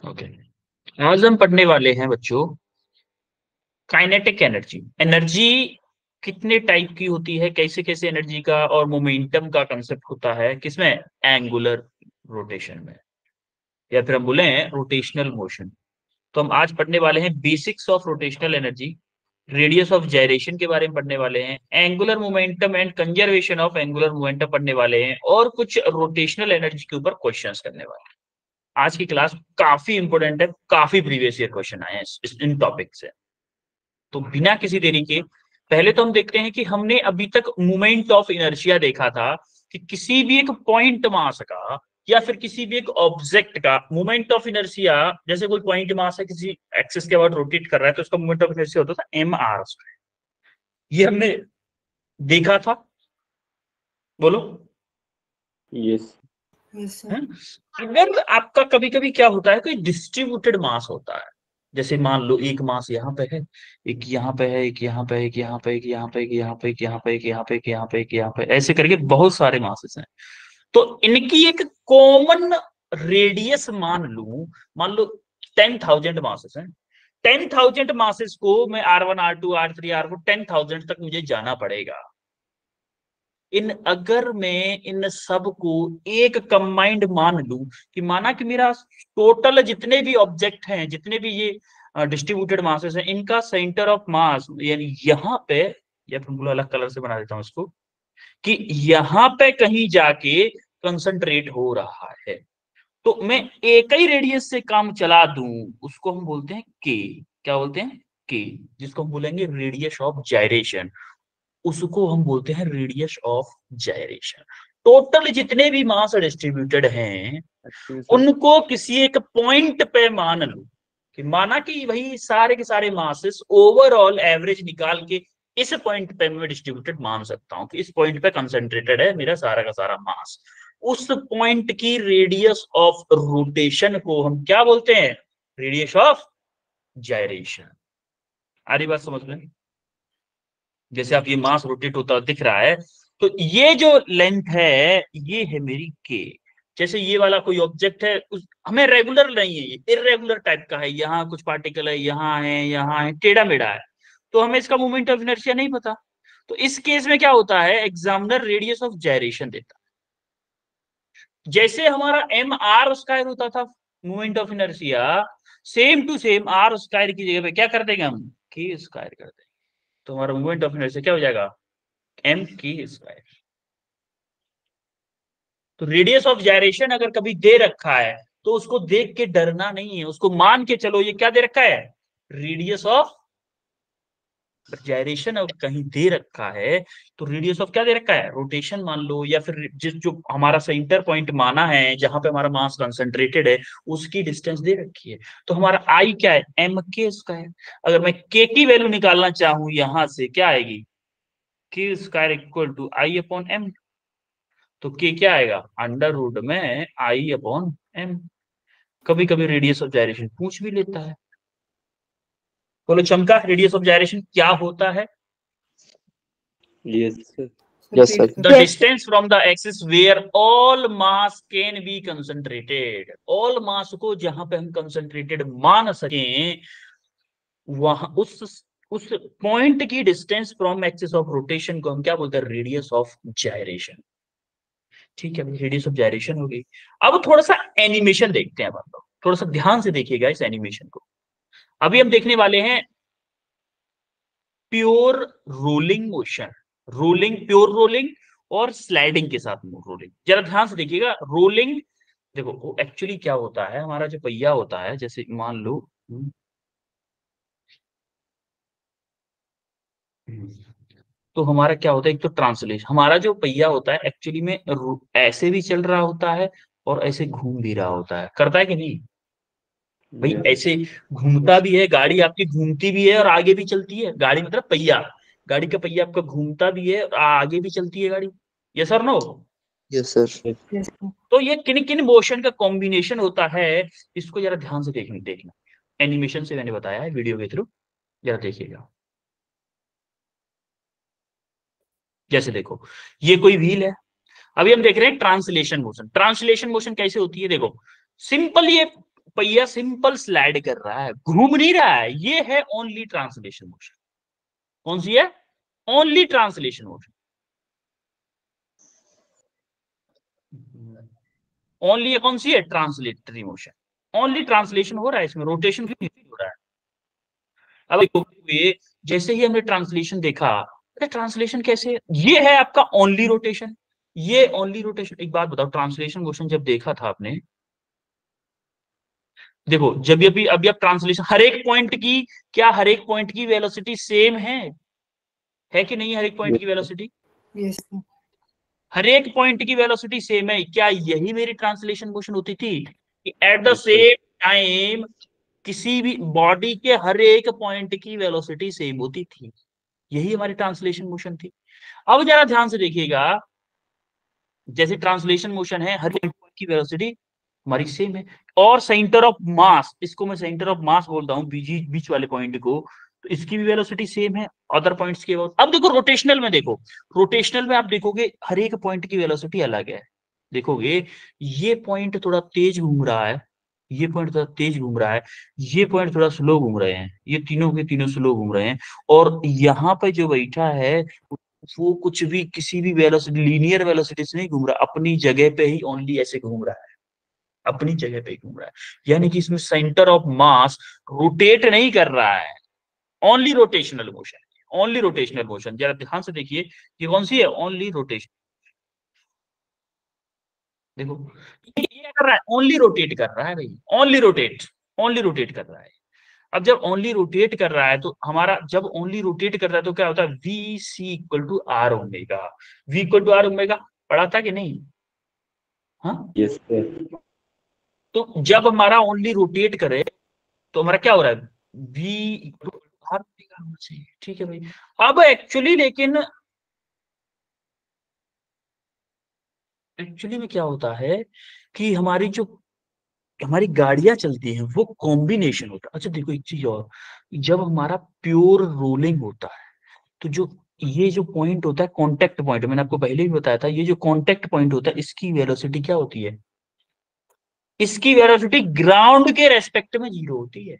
Okay, आज हम पढ़ने वाले हैं बच्चों काइनेटिक एनर्जी। एनर्जी कितने टाइप की होती है, कैसे कैसे एनर्जी का और मोमेंटम का कंसेप्ट होता है, किसमें? एंगुलर रोटेशन में, या फिर हम बोले रोटेशनल मोशन। तो हम आज पढ़ने वाले हैं basics of rotational energy, radius of gyration के बारे में पढ़ने वाले हैं, angular momentum and conservation of angular momentum पढ़ने वाले हैं, और कुछ रोटेशनल एनर्जी के ऊपर क्वेश्चंस करने वाले हैं। आज की क्लास काफी इंपोर्टेंट है, काफी प्रीवियस ईयर क्वेश्चन आए हैं इन टॉपिक से। तो बिना किसी देरी के पहले तो हम देखते हैं कि हमने अभी तक मोमेंट ऑफ इनर्शिया देखा था कि किसी भी एक पॉइंट मास का या फिर किसी भी एक ऑब्जेक्ट का मोमेंट ऑफ इनर्शिया, जैसे कोई पॉइंट मास है किसी एक्सिस के अबाउट रोटेट कर रहा है तो उसका मोमेंट ऑफ इनर्शिया होता था mr। ये हमने देखा था, बोलो। यस है? अगर आपका कभी कभी क्या होता है, कोई डिस्ट्रीब्यूटेड मास होता है, जैसे मान लो एक मास यहाँ पे है, एक यहाँ पे है, एक यहाँ पे है, एक यहाँ पे, एक यहाँ पे, एक यहाँ पे, एक यहाँ पे, एक यहाँ पे, एक यहाँ पे, एक यहाँ पे, ऐसे करके बहुत सारे मासेस हैं। तो इनकी एक कॉमन रेडियस मान लो 10,000 मासेस हैं। 10,000 मासेस को मैं R1 R2 R3 R4 10,000 तक मुझे जाना पड़ेगा। अगर मैं इन सब को एक कंबाइंड मान लूं कि माना कि मेरा टोटल जितने भी ऑब्जेक्ट हैं, जितने भी ये डिस्ट्रीब्यूटेड मासेस हैं, इनका सेंटर ऑफ मास यानी यहाँ पे, या फिर अलग कलर से बना देता हूं इसको, कि यहाँ पे कहीं जाके कंसंट्रेट हो रहा है, तो मैं एक ही रेडियस से काम चला दूं, उसको हम बोलते हैं के। क्या बोलते हैं? के, जिसको हम बोलेंगे रेडियस ऑफ जायरेशन। उसको हम बोलते हैं रेडियस ऑफ जायरेशन। टोटल जितने भी मास डिस्ट्रीब्यूटेड हैं उनको किसी एक पॉइंट पे मान लो कि माना कि वही सारे के सारे मासेस ओवरऑल एवरेज निकाल के इस पॉइंट पे मैं डिस्ट्रीब्यूटेड मान सकता हूं कि इस पॉइंट पे कंसंट्रेटेड है मेरा सारा का सारा मास। उस पॉइंट की रेडियस ऑफ रोटेशन को हम क्या बोलते हैं? Radius of gyration. आ रही बात समझ में? जैसे आप ये मास रोटेट होता दिख रहा है, तो ये जो लेंथ है ये है मेरी के। जैसे ये वाला कोई ऑब्जेक्ट है, हमें रेगुलर नहीं है, ये इरेगुलर टाइप का है, यहाँ कुछ पार्टिकल है, यहाँ है, टेढ़ा मेढ़ा है, तो हमें इसका मोमेंट ऑफ इनर्शिया नहीं पता। तो इस केस में क्या होता है, एग्जामिनर रेडियस ऑफ जायरेशन देता है। जैसे हमारा एम आर स्क्वायर होता था moment of inertia, same to same R square की जगह पे क्या कर देंगे हम? के स्क्वायर कर देंगे। तो हमारा मोमेंट ऑफ इनर्शिया क्या हो जाएगा? एम की स्क्वायर। तो रेडियस ऑफ जायरेशन अगर कभी दे रखा है तो उसको देख के डरना नहीं है, उसको मान के चलो ये क्या दे रखा है? Radius of gyration. अगर कहीं दे रखा है तो रेडियस ऑफ क्या दे रखा है? रोटेशन मान लो, या फिर जिस जो हमारा सेंटर पॉइंट माना है जहां पे हमारा मास कंसंट्रेटेड है उसकी डिस्टेंस दे रखी है। तो हमारा आई क्या है? एम के स्क्वायर। अगर मैं के की वैल्यू निकालना चाहूं यहां से, क्या आएगी? K square equal to I upon M. तो के क्या आएगा? अंडर रूट में आई अपॉन एम। कभी कभी रेडियस ऑफ जायरेशन पूछ भी लेता है। बोलो चमका, रेडियस ऑफ जायरेशन क्या होता है? Yes sir the distance from the axis where all mass can be concentrated. All mass को जहां पे हम कंसंट्रेटेड मान सकें, वहां उस पॉइंट की distance from axis of rotation को हम क्या बोलते हैं? Radius of gyration. ठीक है, रेडियस ऑफ जायरेशन हो गई। अब थोड़ा सा एनिमेशन देखते हैं आप लोग, थोड़ा सा ध्यान से देखिएगा इस एनिमेशन को। अभी हम देखने वाले हैं pure rolling motion, rolling, pure rolling और स्लाइडिंग के साथ रोलिंग। जरा ध्यान से देखिएगा। रोलिंग, देखो एक्चुअली क्या होता है, हमारा जो पहिया होता है, जैसे मान लो तो हमारा क्या होता है, एक तो ट्रांसलेशन, हमारा जो पहिया होता है एक्चुअली में ऐसे भी चल रहा होता है और ऐसे घूम भी रहा होता है, करता है कि नहीं भाई? ऐसे घूमता भी है, गाड़ी आपकी घूमती भी है और आगे भी चलती है। गाड़ी मतलब पहिया, गाड़ी का पहिया आपका घूमता भी है और आगे भी चलती है गाड़ी। यस और नो? यस सर तो ये किन किन मोशन का कॉम्बिनेशन होता है, इसको जरा ध्यान से देखना। एनिमेशन से मैंने बताया है वीडियो के थ्रू, जरा देखिएगा। जैसे देखो ये कोई व्हील है, अभी हम देख रहे हैं ट्रांसलेशन मोशन। ट्रांसलेशन मोशन कैसे होती है? देखो सिंपल, ये पहिया सिंपल स्लाइड कर रहा है, घूम नहीं रहा है, ये है ओनली ट्रांसलेशन मोशन। कौन सी है? Only translation motion. ओनली कौन सी है? Translatory motion. ओनली ट्रांसलेशन हो रहा है इसमें, रोटेशन भी नहीं हो रहा है। अब देखो ये जैसे ही हमने ट्रांसलेशन देखा, अरे ट्रांसलेशन कैसे, ये है आपका ओनली रोटेशन, ये ओनली रोटेशन। एक बात बताओ, ट्रांसलेशन मोशन जब देखा था आपने, देखो जब अभी अभी आप ट्रांसलेशन हर एक पॉइंट की, क्या हर एक पॉइंट की वेलोसिटी सेम है कि नहीं? हर एक पॉइंट की वेलोसिटी, यस हर एक पॉइंट की वेलोसिटी सेम है। क्या यही मेरी ट्रांसलेशन मोशन होती थी कि एट द सेम टाइम किसी भी बॉडी के हर एक पॉइंट की वेलोसिटी सेम होती थी? यही हमारी ट्रांसलेशन मोशन थी। अब जरा ध्यान से देखिएगा, जैसे ट्रांसलेशन मोशन है, हर एक पॉइंट की वेलोसिटी हमारी सेम है, और सेंटर ऑफ मास, इसको मैं सेंटर ऑफ मास बोलता हूँ, बीच वाले पॉइंट को, तो इसकी भी वेलोसिटी सेम है अदर पॉइंट्स के। अब देखो रोटेशनल में, देखो रोटेशनल में आप देखोगे हर एक पॉइंट की वेलोसिटी अलग है। देखोगे ये पॉइंट थोड़ा तेज घूम रहा है, ये पॉइंट थोड़ा तेज घूम रहा है, ये पॉइंट थोड़ा स्लो घूम रहे हैं, ये तीनों के तीनों स्लो घूम रहे हैं, और यहाँ पे जो बैठा है वो कुछ भी किसी भी वेलोसिटी, लीनियर वेलोसिटी से नहीं घूम रहा, अपनी जगह पे ही ओनली ऐसे घूम रहा है, अपनी जगह पे ही घूम रहा है। यानी कि इसमें सेंटर ऑफ मास रोटेट नहीं कर रहा है, only rotational motion, only rotational motion. जरा ध्यान से देखिए, ये कौन सी है? Only rotation. देखो ये क्या कर रहा है? ओनली रोटेट कर रहा है भाई, ओनली रोटेट, ओनली रोटेट कर रहा है। अब जब ओनली रोटेट कर रहा है तो हमारा, जब ओनली रोटेट कर रहा है तो क्या होता है? V C equal to R omega, V equal to R omega, पढ़ा था कि नहीं? हाँ, यस सर। तो जब हमारा ओनली रोटेट करे तो हमारा क्या हो रहा है? V equal to R omega होना चाहिए, ठीक है भाई। अब एक्चुअली में क्या होता है कि हमारी जो हमारी गाड़ियां चलती हैं वो कॉम्बिनेशन होता है। अच्छा देखो एक चीज और, जब हमारा प्योर रोलिंग होता है तो जो ये जो पॉइंट होता है कांटेक्ट पॉइंट, मैंने आपको पहले भी बताया था, ये जो कांटेक्ट पॉइंट होता है इसकी वेलोसिटी क्या होती है? इसकी वेलोसिटी ग्राउंड के रेस्पेक्ट में जीरो होती है,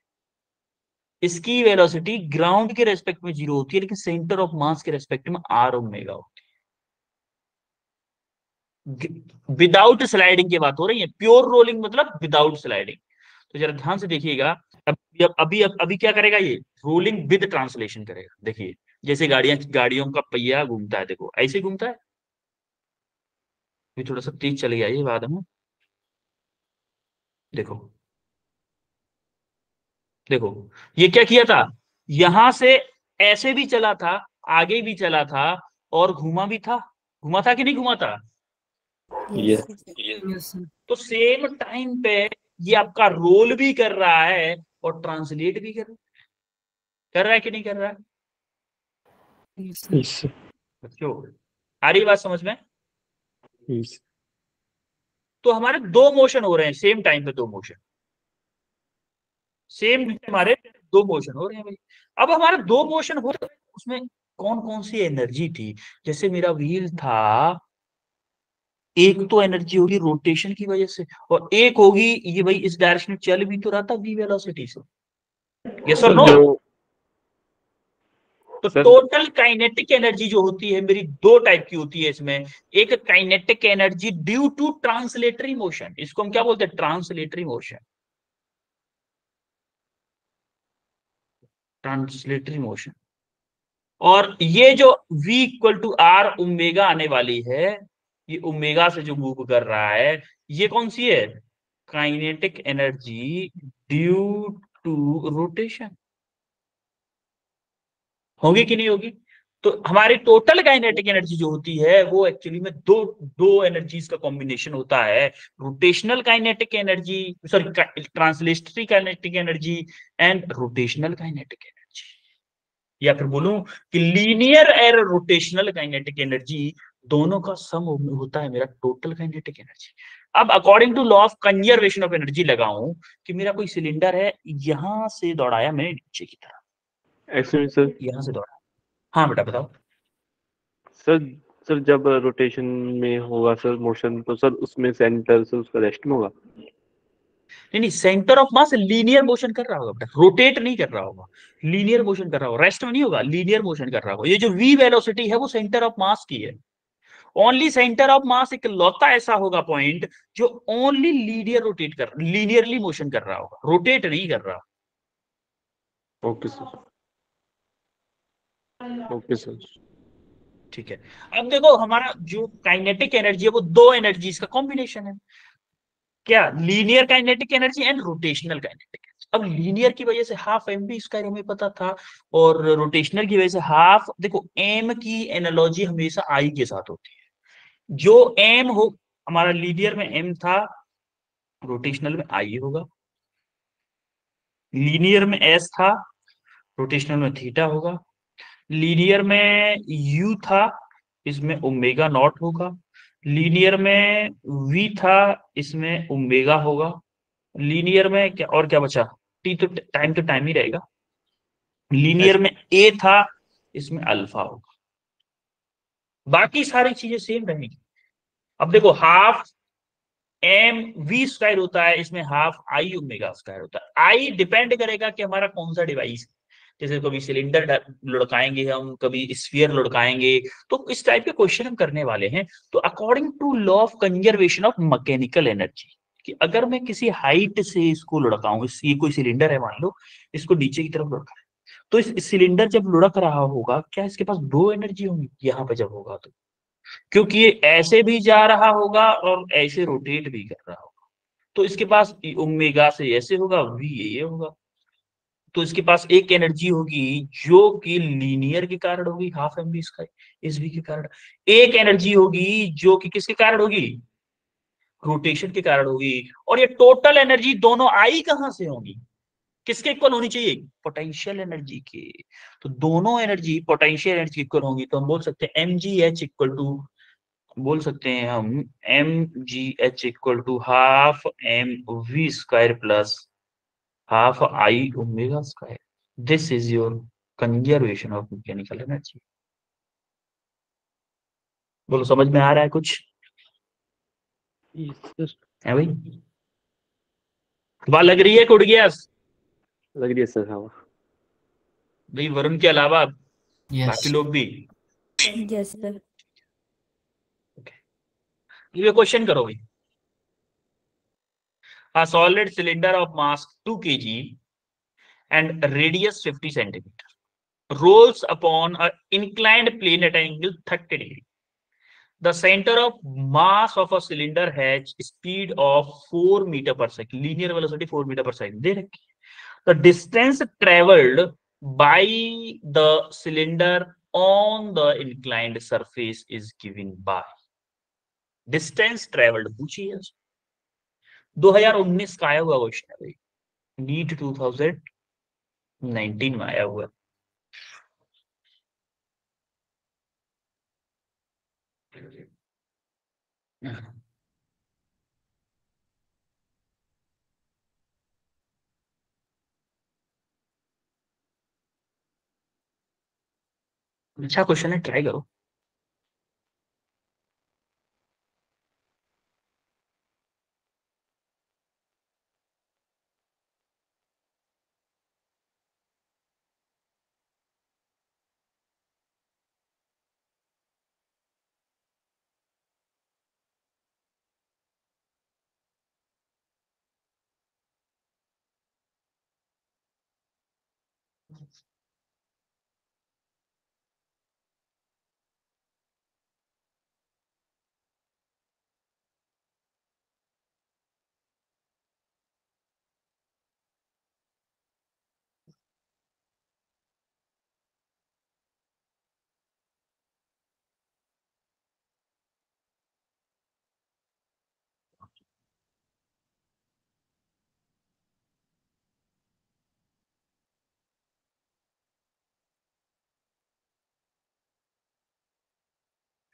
इसकी वेलोसिटी ग्राउंड के रेस्पेक्ट में जीरो होती है, लेकिन सेंटर ऑफ मास के रेस्पेक्ट में आर ओमेगा होती है। विदाउट स्लाइडिंग की बात हो रही है, प्योर रोलिंग मतलब विदाउट स्लाइडिंग। तो जरा ध्यान से देखिएगा, अभी क्या करेगा ये? रोलिंग विद ट्रांसलेशन करेगा। देखिए जैसे गाड़ियों का पहिया घूमता है, देखो ऐसे घूमता है। थोड़ा सा तेज चले गया ये बाद में, देखो देखो ये क्या किया था, यहां से ऐसे भी चला था, आगे भी चला था, और घुमा भी था, घुमा था कि नहीं घुमा था? यस यस तो सेम टाइम पे ये आपका रोल भी कर रहा है और ट्रांसलेट भी कर रहा है कि नहीं कर रहा है? यस बच्चों आ रही बात समझ में? यस तो हमारे दो मोशन हो रहे हैं सेम टाइम पे, दो मोशन सेम, हमारे दो मोशन हो रहे हैं भाई। अब हमारे दो मोशन हो रहे हैं, उसमें कौन कौन सी एनर्जी थी? जैसे मेरा व्हील था, एक तो एनर्जी होगी रोटेशन की वजह से, और एक होगी ये भाई इस डायरेक्शन में चल भी तो रहा था वी वेलोसिटी से। यस और सर नो? जो तो सर टोटल काइनेटिक एनर्जी जो होती है मेरी, दो टाइप की होती है इसमें। एक kinetic energy due to translatory motion, इसको हम क्या बोलते हैं? Translatory motion, translatory motion. और ये जो v equal to R omega आने वाली है, ये ओमेगा से जो मूव कर रहा है, ये कौन सी है? Kinetic energy due to rotation. होगी कि नहीं होगी? तो हमारी टोटल काइनेटिक एनर्जी जो होती है वो एक्चुअली में दो दो एनर्जीज का कॉम्बिनेशन होता है, rotational kinetic energy, sorry translatory kinetic energy, and rotational kinetic energy, या फिर बोलूं कि लीनियर एयर रोटेशनल काइनेटिक एनर्जी, दोनों का सम होता है मेरा टोटल काइनेटिक एनर्जी। अब according to law of conservation of energy लगाऊं कि मेरा कोई सिलेंडर है, यहां से दौड़ाया मैंने नीचे की तरफ, एक्चुअली सर यहां से दौड़ा। हाँ बेटा बताओ। सर सर जब रोटेशन में होगा सर मोशन, तो सर उसमें सेंटर से उसका रेस्ट में होगा। नहीं नहीं, centre of mass linear motion कर रहा होगा बेटा, रोटेट नहीं कर रहा होगा, लीनियर मोशन कर रहा होगा, रेस्ट में नहीं होगा, लीनियर मोशन कर रहा होगा। ये जो वी वेलोसिटी है वो सेंटर ऑफ मास की है। ओनली सेंटर ऑफ मास एक लौता ऐसा होगा पॉइंट जो ओनली लीनियर रोटेट कर, लीनियरली मोशन कर रहा होगा, रोटेट नहीं कर रहा। Okay sir. Okay sir. ठीक है। अब देखो हमारा जो काइनेटिक एनर्जी है वो दो एनर्जीज का कॉम्बिनेशन है। क्या? Linear kinetic energy and rotational kinetic. अब लीनियर की वजह से हाफ एम बी स्क्वायर हमें पता था, और रोटेशनल की वजह से हाफ। देखो एम की एनालॉजी हमेशा आई के साथ होती है। जो एम हो, हमारा लीनियर में एम था, रोटेशनल में आई होगा। लीनियर में एस था, रोटेशनल में थीटा होगा। लीनियर में यू था, इसमें ओमेगा नॉट होगा। लीनियर में वी था, इसमें ओमेगा होगा। लीनियर में क्या और क्या बचा? टी तो टाइम ही रहेगा। लीनियर में ए था, इसमें अल्फा होगा। बाकी सारी चीजें सेम रहेंगी। अब देखो हाफ एम वी स्क्वायर होता है, इसमें हाफ आई ओमेगा स्क्वायर होता है। आई डिपेंड करेगा कि हमारा कौन सा डिवाइस है। जैसे कभी सिलेंडर लुढ़काएंगे हम, कभी स्फीयर लुढ़काएंगे, तो इस टाइप के क्वेश्चन हम करने वाले हैं। तो according to law of conservation of mechanical energy, कि अगर मैं किसी हाइट से इसको लुढ़काऊं, ये कोई सिलेंडर है मान लो, इसको नीचे की तरफ लुढ़का, तो इस सिलेंडर जब लुढ़क रहा होगा, क्या इसके पास दो एनर्जी होंगी यहाँ पे जब होगा तो? क्योंकि ये ऐसे भी जा रहा होगा और ऐसे रोटेट भी कर रहा होगा, तो इसके पास ओमेगा से ऐसे होगा, वी ये होगा। तो इसके पास एक एनर्जी होगी जो कि लीनियर के कारण होगी, हाफ एम बी स्क्वायर, इस वी के कारण। एक एनर्जी होगी जो कि किसके कारण होगी? रोटेशन के कारण होगी। और ये टोटल एनर्जी दोनों आई कहां से होगी? किसके इक्वल होनी चाहिए? पोटेंशियल एनर्जी के। तो दोनों एनर्जी पोटेंशियल एनर्जी इक्वल होंगी, तो हम बोल सकते हैं M ji H equal to, बोल सकते हैं हम M ji H equal to half M we square plus half I omega square. This is your conservation of mechanical energy. बोलो समझ में आ रहा है कुछ? सर है भाई? हवा लग रही है कि उड़ गया? लग रही है सर हवा। भाई वरुण के अलावा यस बाकी लोग भी? Yes sir. ये क्वेश्चन करो भाई। A solid cylinder of mass 2 kg and radius 50 centimeter rolls upon an inclined plane at an angle 30 degree. The center of mass of a cylinder has speed of 4 meter per second. Linear velocity 4 meter per second दे रखी है. The distance traveled by the cylinder on the inclined surface is given by. Distance traveled पूछी है। 2019 का आया हुआ question है भाई, NEET 2019 में आया हुआ। अच्छा क्वेश्चन है, ट्राई करो।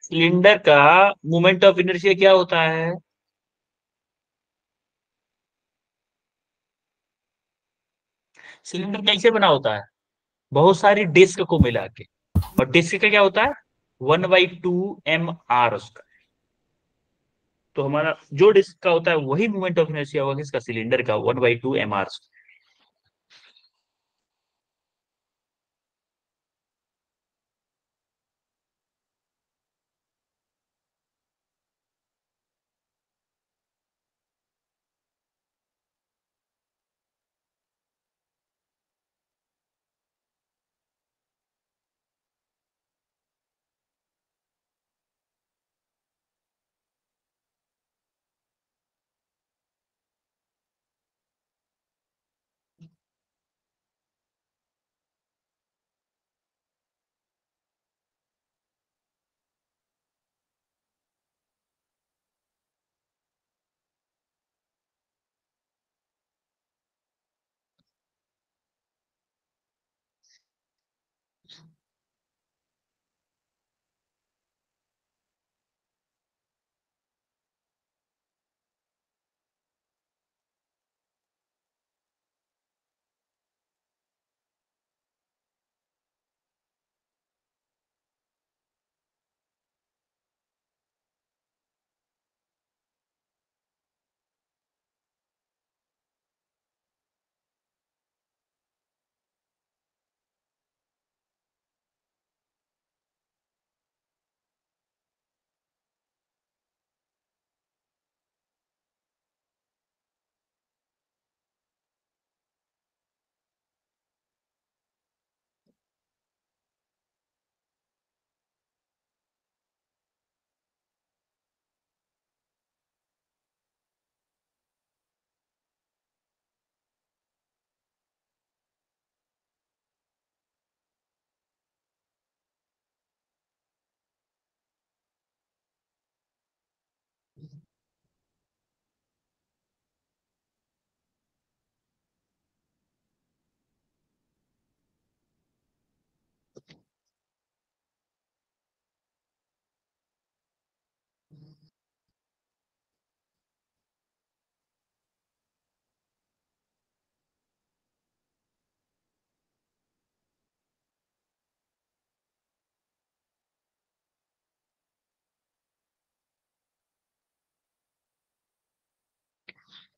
सिलेंडर का मोमेंट ऑफ इनर्शिया क्या होता है? सिलेंडर कैसे बना होता है? बहुत सारी डिस्क को मिला के, और डिस्क का क्या होता है? 1/2 mr उसका। तो हमारा जो डिस्क का होता है वही मोमेंट ऑफ इनर्शिया होगा किसका, सिलेंडर का, 1/2 mr।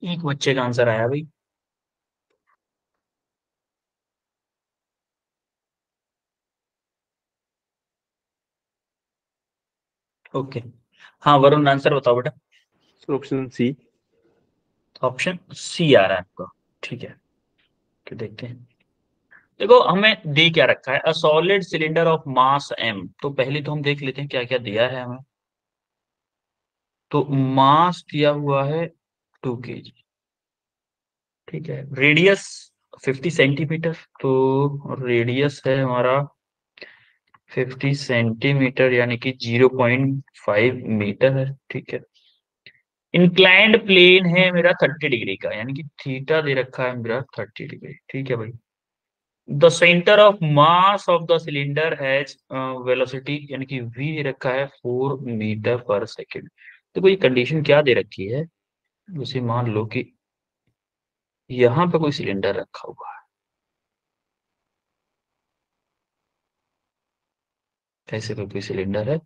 एक बच्चे का आंसर आया भाई। ओके, हाँ वरुण आंसर बताओ बेटा। Sir option C. Option C आ रहा है आपका, ठीक है। तो देखते हैं, देखो हमें दे क्या रखा है, a solid cylinder of mass m। तो पहले तो हम देख लेते हैं क्या क्या दिया है हमें। तो मास दिया हुआ है 2 kg, ठीक है। रेडियस 50 सेंटीमीटर, तो रेडियस है हमारा 50 सेंटीमीटर यानी कि 0.5 मीटर है, ठीक है। इंक्लाइंड प्लेन है मेरा 30 डिग्री का, यानी कि थीटा दे रखा है मेरा 30 डिग्री, ठीक है भाई। The centre of mass of the cylinder has velocity यानी कि v दे रखा है 4 मीटर पर सेकेंड। तो कोई कंडीशन क्या दे रखी है, उसे मान लो कि यहाँ पे कोई सिलेंडर रखा हुआ है, ऐसे कोई सिलेंडर है,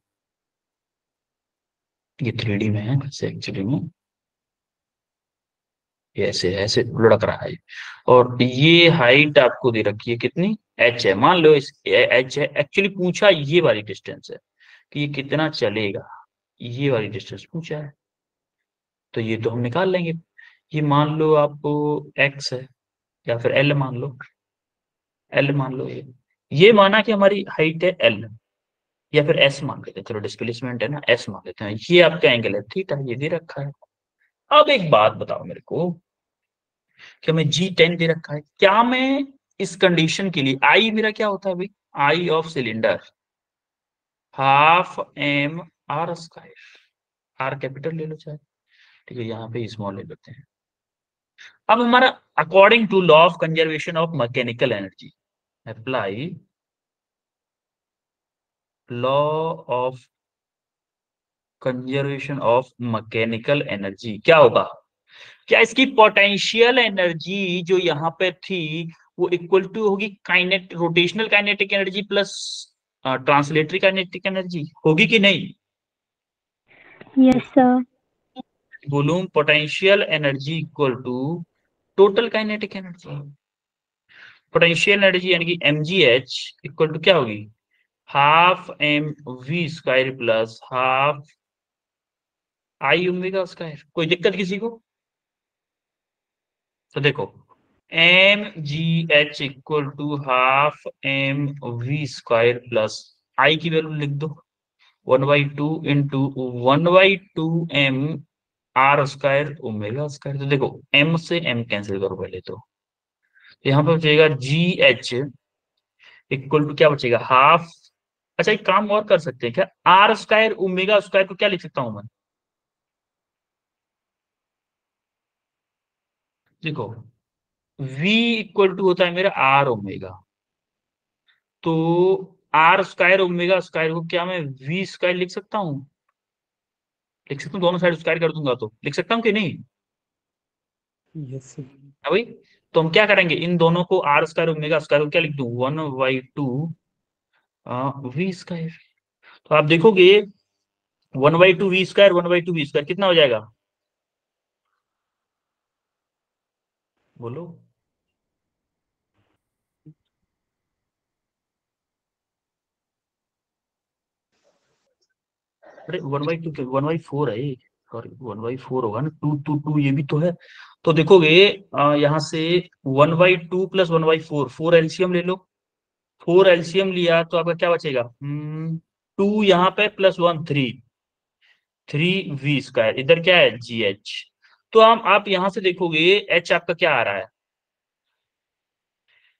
ये 3D में है वैसे एक्चुअली में, ये ऐसे ऐसे लुढ़क रहा है। और ये हाइट आपको दे रखी है कितनी, h है, मान लो इस h है, एक्चुअली पूछा ये वाली डिस्टेंस है कि ये कितना चलेगा, ये वाली डिस्टेंस पूछा है, तो ये तो हम निकाल लेंगे। ये मान लो आपको x है, या फिर l मान लो, l मान लो, ये माना कि हमारी हाइट है l, या फिर s मान लेते हैं, चलो डिस्प्लेसमेंट है ना, s मान लेते हैं, ये आपका एंगल है थीटा, ये दे रखा है। अब एक बात बताओ मेरे को कि हमें G10 दे रखा है, क्या मैं इस कंडीशन के लिए, आई मेरा क्या होता है भाई, I of cylinder half m r square, r capital ले लो चाहे, ठीक है, यहाँ पे स्मॉल ले लेते हैं। अब हमारा according to law of conservation of mechanical energy, apply law of conservation of mechanical energy, क्या होगा, क्या इसकी पोटेंशियल एनर्जी जो यहाँ पे थी वो इक्वल टू होगी kinetic rotational kinetic energy plus translatory kinetic energy, होगी कि नहीं। Yes sir. बोलूं potential energy equal to total kinetic energy. Potential energy यानी कि mgh इक्वल टू क्या होगी, half M we square plus half I omega square. कोई दिक्कत किसी को? तो देखो m ji H equal to half M we square plus I की वैल्यू लिख दो 1/2 into 1/2 m are square omega square. तो देखो एम से एम कैंसिल करो पहले तो यहाँ पे बचेगा जी एच इक्वल टू क्या बचेगा हाफ। अच्छा एक काम और कर सकते हैं क्या, आर स्क्वायर ओमेगा स्क्वायर को क्या लिख सकता हूं मैं, देखो v इक्वल टू होता है मेरा आर ओमेगा, तो आर स्क्वायर ओमेगा स्क्वायर को क्या मैं वी स्क्वायर लिख सकता हूँ? लिख सकता हूँ, दोनों साइड स्क्वायर कर दूंगा तो लिख सकता हूँ कि नहीं? Yes sir. हाँ भाई, तो हम क्या करेंगे, इन दोनों को आर स्क्वायर ओमेगा स्क्वायर को क्या लिख दूं 1/2 वी स्क्वायर। तो आप देखोगे 1/2 वी स्क्वायर 1/2 वी स्क्वायर कितना हो जाएगा, बोलो। अरे 1/2 1/4 है, सॉरी 1/4 होगा ना, 2 ये भी तो है। तो देखोगे यहाँ से 1/2 प्लस 1/4, 4 एलसीएम ले लो। 4 एलसीएम लिया तो आपका क्या बचेगा, 2 यहाँ पे प्लस 1 3 वी स्क्वायर, इधर क्या है जी एच। तो हम आप यहां से देखोगे एच आपका क्या आ रहा है,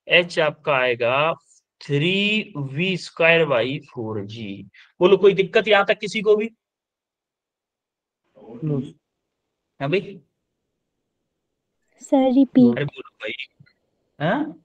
एच आपका आएगा 3v² / 4g। बोलो कोई दिक्कत यहां तक किसी को भी? नो। है भाई? Sir repeat. अरे बोलो भाई। हाँ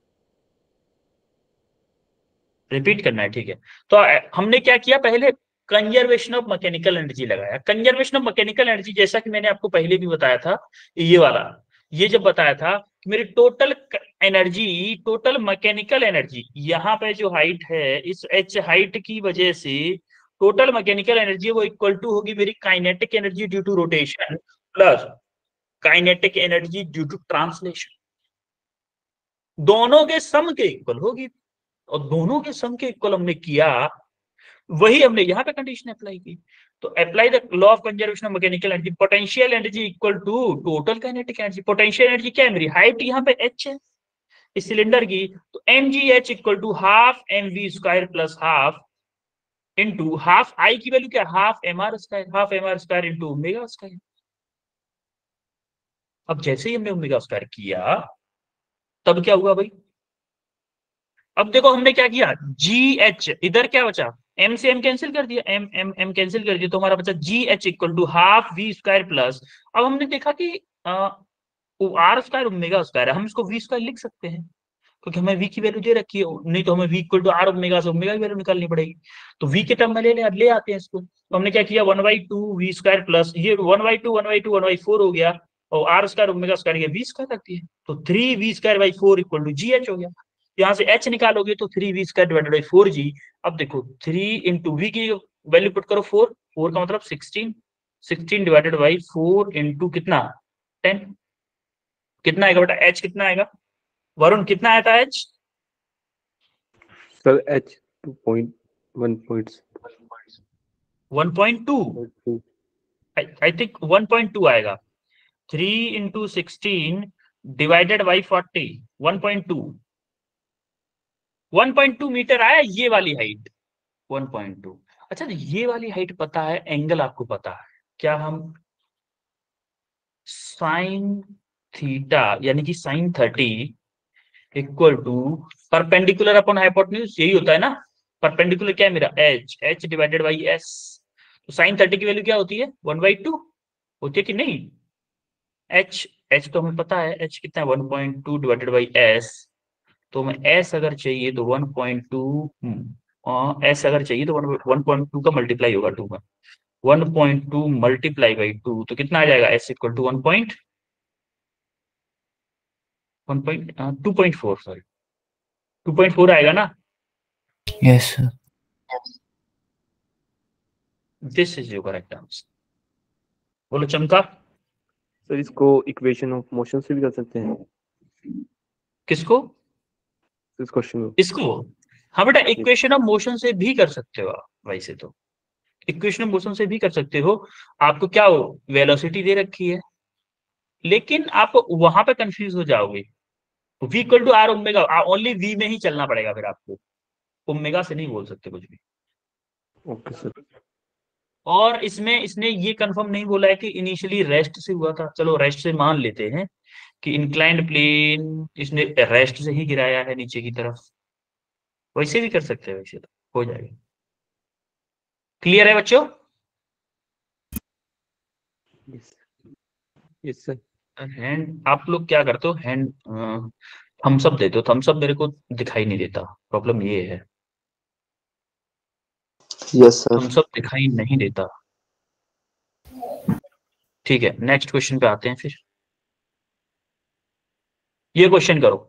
रिपीट करना है, ठीक है। तो हमने क्या किया पहले, कंजर्वेशन ऑफ मैकेनिकल एनर्जी लगाया। कंजर्वेशन ऑफ मैकेनिकल एनर्जी जैसा कि मैंने आपको पहले भी बताया था, ये वाला, ये जब बताया था कि मेरी total energy, total mechanical energy, यहाँ पे जो हाइट है इस एच हाइट की वजह से टोटल मैकेनिकल एनर्जी वो इक्वल टू होगी मेरी kinetic energy due to rotation plus kinetic energy due to translation, दोनों के सम के इक्वल होगी। और दोनों के सम के इक्वल हमने किया, वही हमने यहाँ पे कंडीशन अप्लाई की। तो apply the law of conservation of mechanical energy, potential energy equal to total kinetic energy. Potential energy क्या है मेरी, हाइट यहाँ पे h है इस सिलेंडर की, तो mgh equal to half M we square plus half into half I की वैल्यू क्या, half M are square, half M are square into omega square. अब जैसे ही हमने ओमेगा स्क्वायर किया तब क्या हुआ भाई, अब देखो हमने क्या किया, जी एच इधर क्या बचा, एम से एम कैंसिल कर दिया, एम एम एम कैंसिल कर दिया, तो हमारा बचा G H equal to half V square plus, अब हमने देखा कि आर स्क्वायर ओमेगा स्क्वायर है, हम इसको वी स्क्वायर लिख सकते हैं क्योंकि हमें वी की वैल्यू दे रखी है, नहीं तो हमें V equal to R omega से ओमेगा की वैल्यू निकालनी पड़ेगी। तो वी के टर्म में ले आते हैं इसको। तो हमने क्या किया 1/2 वी स्क्वायर प्लस ये 1/2 1/4 हो गया, और R square omega square V square रखती है, तो 3v² / 4 equal to ji H हो गया। यहाँ से h निकालोगे तो 3v² / 4g। अब देखो 3 इंटू वी की वैल्यू पुट करो 4, 4 का मतलब 16, 16/4 इंटू कितना 10, कितना आएगा बेटा h, कितना आएगा वरुण, कितना आया था h? Sir H 2.1 1.2, 2. I think 1.2 आएगा। 3 इंटू 16 डिवाइडेड बाई 40, 1.2, 1.2 मीटर आया ये वाली हाइट 1.2। अच्छा तो ये वाली हाइट पता है, एंगल आपको पता है क्या, हम साइन थीटा यानी कि sine 30 equal to perpendicular upon hypotenuse, यही होता है ना। परपेंडिकुलर क्या है मेरा एच डिवाइडेड बाई एस, तो साइन 30 की वैल्यू क्या होती है 1/2 होती है कि नहीं, एच एच तो हमें पता है एच कितना है 1.2 डिवाइडेड बाई एस, तो मैं एस अगर चाहिए तो 1.2, एस अगर चाहिए तो 1.2 का मल्टीप्लाई होगा 2 में, 1.2 मल्टीप्लाई बाई 2 तो कितना आ जाएगा एस इक्वल टू 2.4, सॉरी 2.4 आएगा ना। Yes, sir. This is your correct answer. बोलो चमका। सर इसको इक्वेशन ऑफ मोशन से भी कर सकते हैं किसको? इस क्वेश्चन को। इसको? हाँ बेटा, इक्वेशन ऑफ मोशन से भी कर सकते हो आप, वैसे तो इक्वेशन ऑफ मोशन से भी कर सकते हो। आपको क्या हो, वेलोसिटी दे रखी है, लेकिन आप वहां पे कंफ्यूज हो जाओगे। v equal to R omega, only v में ही चलना पड़ेगा फिर आपको, ओमेगा से नहीं बोल सकते कुछ भी। Okay sir. और इसमें इसने ये कंफर्म नहीं बोला है कि इनिशियली रेस्ट से हुआ था, चलो रेस्ट से मान लेते हैं कि इंक्लाइंड प्लेन इसने रेस्ट से ही गिराया है नीचे की तरफ, वैसे भी कर सकते हैं, वैसे तो हो जाएगा। क्लियर है बच्चों? Yes yes sir. हैंड आप लोग क्या करते हो, हैंड थम्स अप देते हो, थम्स अप मेरे को दिखाई नहीं देता, प्रॉब्लम ये है, यस सर। थम्स अप दिखाई नहीं देता। ठीक है, नेक्स्ट क्वेश्चन पे आते हैं फिर। ये क्वेश्चन करो।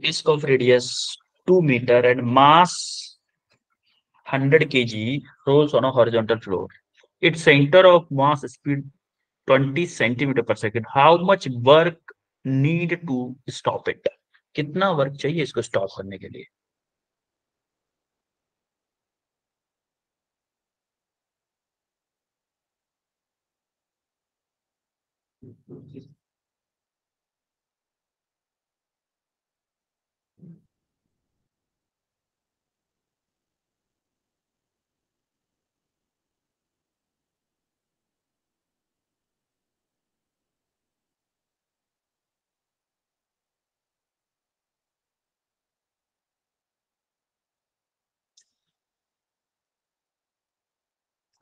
Disk of radius 2 meter and mass 100 kg rolls on a horizontal floor. Its center of mass speed 20 centimeter per second. How much work need to stop it? कितना वर्क चाहिए इसको stop करने के लिए?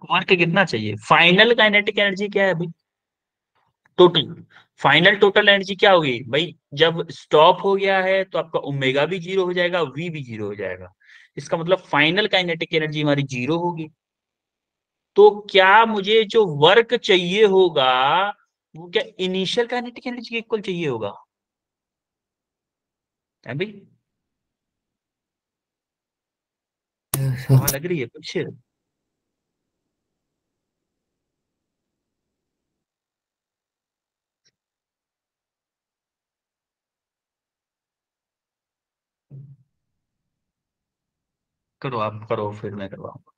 वर्क कितना चाहिए? Final kinetic energy क्या है भाई? टोटल, फाइनल टोटल एनर्जी क्या होगी भाई? जब स्टॉप हो गया है तो आपका ओमेगा भी जीरो हो जाएगा, वी भी जीरो हो जाएगा, इसका मतलब फाइनल काइनेटिक एनर्जी हमारी जीरो होगी। तो क्या मुझे जो वर्क चाहिए होगा वो क्या इनिशियल काइनेटिक एनर्जी के इक्वल चाहिए होगा? है भाई? Yes, हवा sir. लग रही है कुछ? करो, आप करो, फिर मैं करवाऊंगा।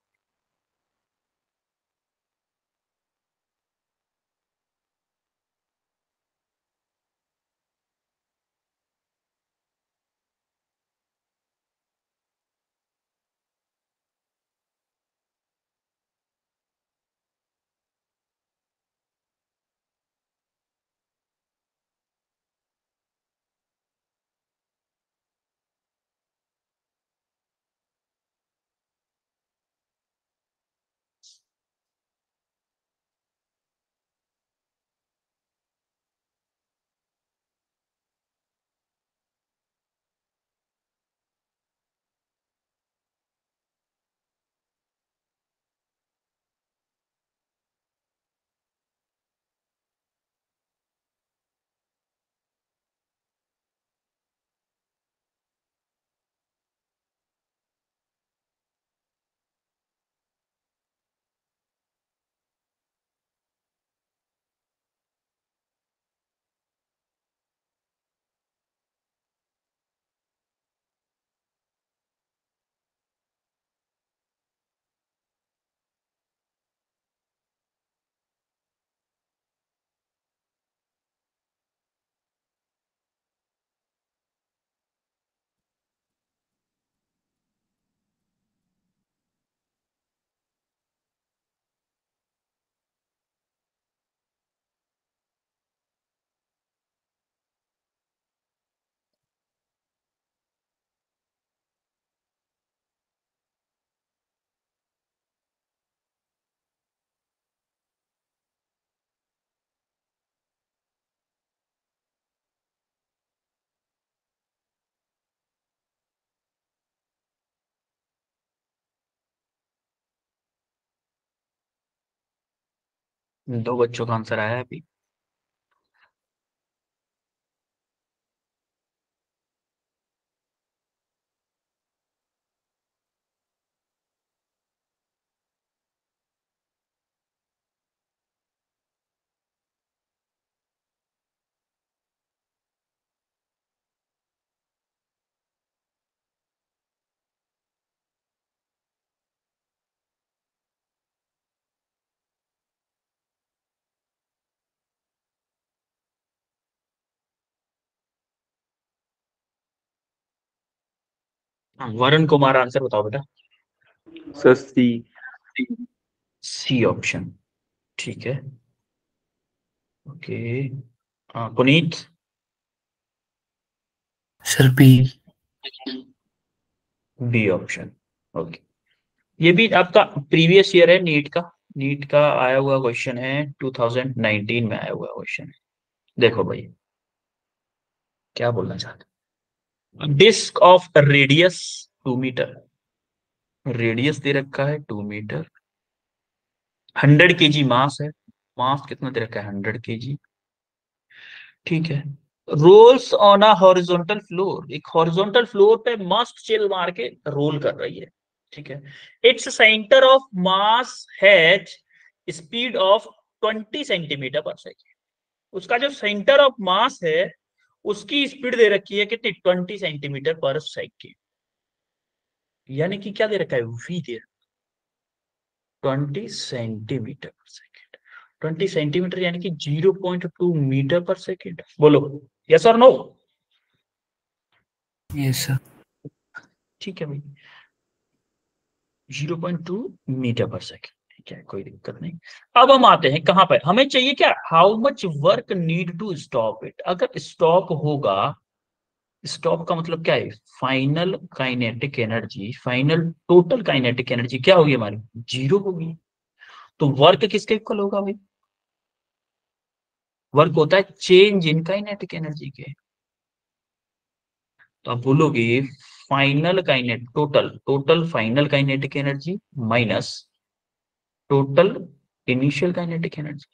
2 बच्चों का आंसर आया है अभी। हाँ, वरुण कुमार आंसर बताओ बेटा। सर सी। सी ऑप्शन, ठीक है। Okay, Puneet. Sir B. B option, okay. ये भी आपका प्रीवियस ईयर है, नीट का। नीट का आया हुआ क्वेश्चन है, 2019 में आया हुआ क्वेश्चन है। देखो भाई क्या बोलना चाहते, disc of radius 2 metre, radius दे रखा है 2 मीटर, 100 kg मास है। मास कितना दे रखा है? 100 kg, ठीक है। Rolls on a horizontal floor, एक हॉरिजॉन्टल फ्लोर पे मस्त चिल मार के रोल कर रही है, ठीक है। Its centre of mass has speed of 20 centimetre पर सेकेंड। उसका जो सेंटर ऑफ मास है उसकी स्पीड दे रखी है कितनी? 20 सेंटीमीटर पर सेकेंड। यानी कि क्या दे रखा है? वी दे, 20 सेंटीमीटर पर सेकेंड। 20 सेंटीमीटर यानी कि 0.2 मीटर पर सेकेंड। बोलो यस और नो। Yes sir. ठीक है भाई, 0.2 मीटर पर सेकेंड, ठीक है, कोई दिक्कत नहीं। अब हम आते हैं कहां पर, हमें चाहिए क्या? How much work need to stop it. अगर स्टॉप होगा, स्टॉप का मतलब क्या है? Final kinetic energy, final total kinetic energy क्या होगी हमारी? 0 होगी। तो वर्क किसके इक्वल होगा भाई? वर्क होता है चेंज इन काइनेटिक एनर्जी के। तो आप बोलोगे final kinetic total, total final kinetic energy minus total initial kinetic energy.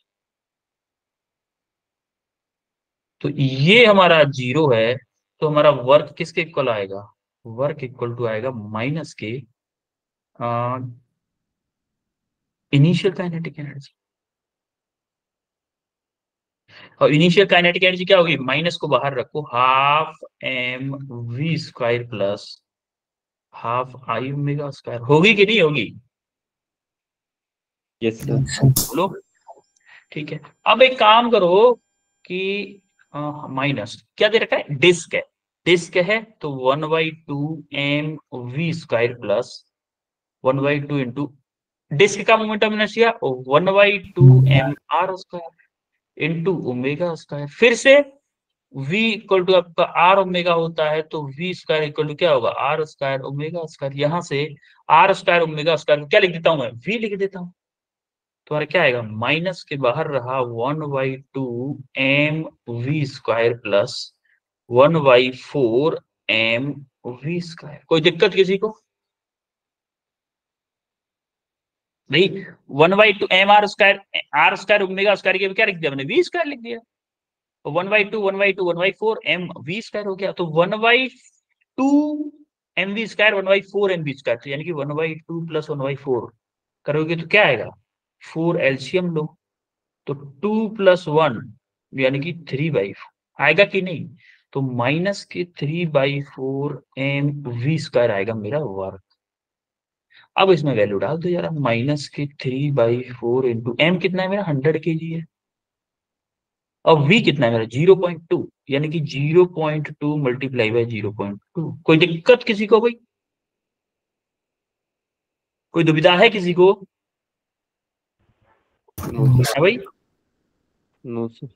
तो ये हमारा 0 है, तो हमारा वर्क किसके इक्वल आएगा? वर्क इक्वल टू आएगा माइनस के इनिशियल काइनेटिक एनर्जी। और इनिशियल काइनेटिक एनर्जी क्या होगी? माइनस को बाहर रखो, half M we square plus half I omega square. होगी कि नहीं होगी? Yes sir. Yes sir. बोलो, ठीक है। अब एक काम करो कि माइनस क्या दे रखा है? डिस्क है, डिस्क है तो 1/2 mv square plus 1/2 into disc का momentum inertia 1/2 mr square into omega square. फिर से v इक्वल टू आपका आर ओमेगा होता है, तो v स्क्वायर इक्वल टू क्या होगा? R square omega square. यहां से आर स्क्वायर ओमेगा स्क्वायर क्या लिख देता हूं मैं? v लिख देता हूं। तुम्हारा क्या आएगा? माइनस के बाहर रहा 1/2 mv square plus 1/4 mv square. कोई दिक्कत किसी को? नहीं, 1/2 mr square, R square omega square के क्या लिख दिया मैंने? वी स्क्वायर लिख दिया। 1/2 हो गया, तो 1/2 mv स्क्वायर 1/4 mv स्क्वायर, यानी कि 1/2 प्लस 1/4 करोगे तो क्या आएगा? 4 एलसीएम लो, तो 2 + 1 यानी कि 3/4 आएगा कि नहीं? तो माइनस के 3/4 mv स्क्वायर आएगा मेरा वर्क। अब इसमें वैल्यू डाल दो जरा, माइनस के 3/4 इंटू एम कितना है मेरा? 100 kg है। और v कितना है मेरा? 0.2, यानी कि 0.2 मल्टीप्लाई बाय 0.2। कोई दिक्कत किसी को भाई? कोई दुविधा है किसी को? No sir. है भाई? No sir.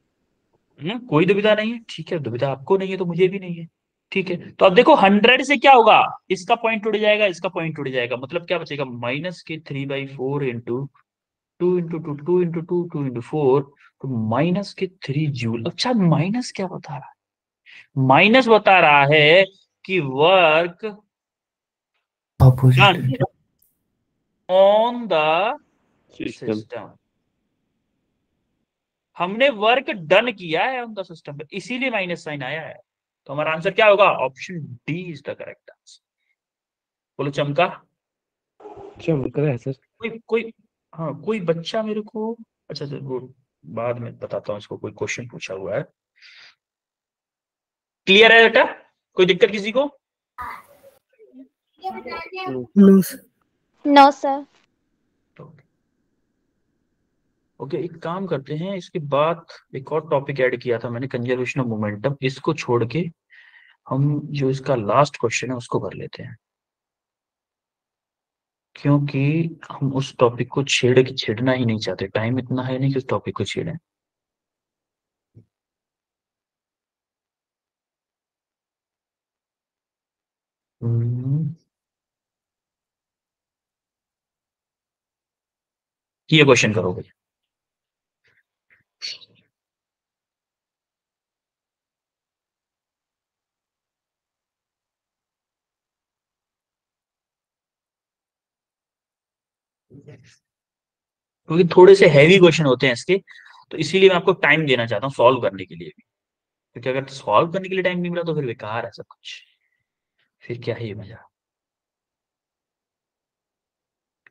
कोई दुविधा नहीं है, ठीक है। दुविधा आपको नहीं है तो मुझे भी नहीं है, ठीक है। तो अब देखो 100 से क्या होगा? इसका पॉइंट उड़ जाएगा, इसका पॉइंट उड़ जाएगा, मतलब क्या बचेगा? माइनस के 3/4 इंटू 2 इंटू 4, तो माइनस के 3 जूल। अच्छा, माइनस क्या बता रहा है? माइनस बता रहा है कि work opposite. Done on the system. System. हमने वर्क डन किया है उनका सिस्टम पे, इसीलिए माइनस साइन आया है। तो हमारा आंसर क्या होगा? Option D is the correct answer. बोलो चमका। चमक रहा है सर। कोई कोई हाँ, कोई बच्चा मेरे को, अच्छा अच्छा, वो बाद में बताता हूँ इसको, कोई क्वेश्चन पूछा हुआ है। क्लियर है बेटा? कोई दिक्कत किसी को? No sir. No sir. Okay, एक काम करते हैं, इसके बाद एक और टॉपिक ऐड किया था मैंने, कंजर्वेशन ऑफ मोमेंटम। इसको छोड़ के हम जो इसका लास्ट क्वेश्चन है उसको कर लेते हैं, क्योंकि हम उस टॉपिक को छेड़ना ही नहीं चाहते, टाइम इतना है नहीं कि उस टॉपिक को छेड़ें। ये क्वेश्चन करोगे? क्योंकि थोड़े से हैवी क्वेश्चन होते हैं इसके, तो इसीलिए मैं आपको टाइम देना चाहता हूँ सॉल्व करने के लिए भी। क्योंकि अगर सॉल्व करने के लिए टाइम नहीं मिला तो फिर बेकार है सब कुछ, फिर क्या है ये मजा।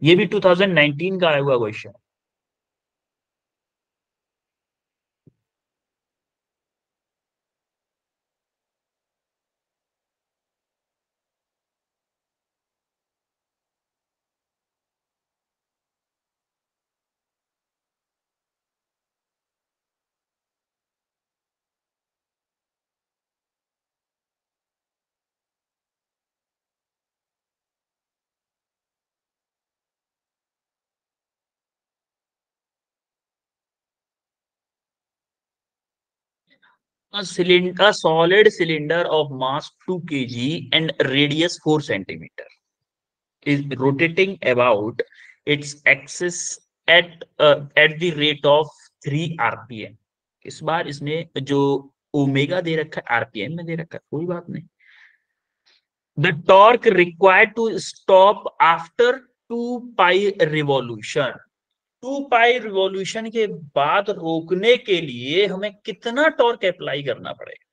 ये भी 2019 का आया हुआ question. A solid cylinder of mass 2 kg and radius 4 centimeter is rotating about its axis at the rate of 3 rpm. इस बार इसने जो ओमेगा दे रखा है आरपीएम में दे रखा है, कोई बात नहीं। The torque required to stop after 2 pi revolution, 2 pi revolution के बाद रोकने के लिए हमें कितना टॉर्क अप्लाई करना पड़ेगा?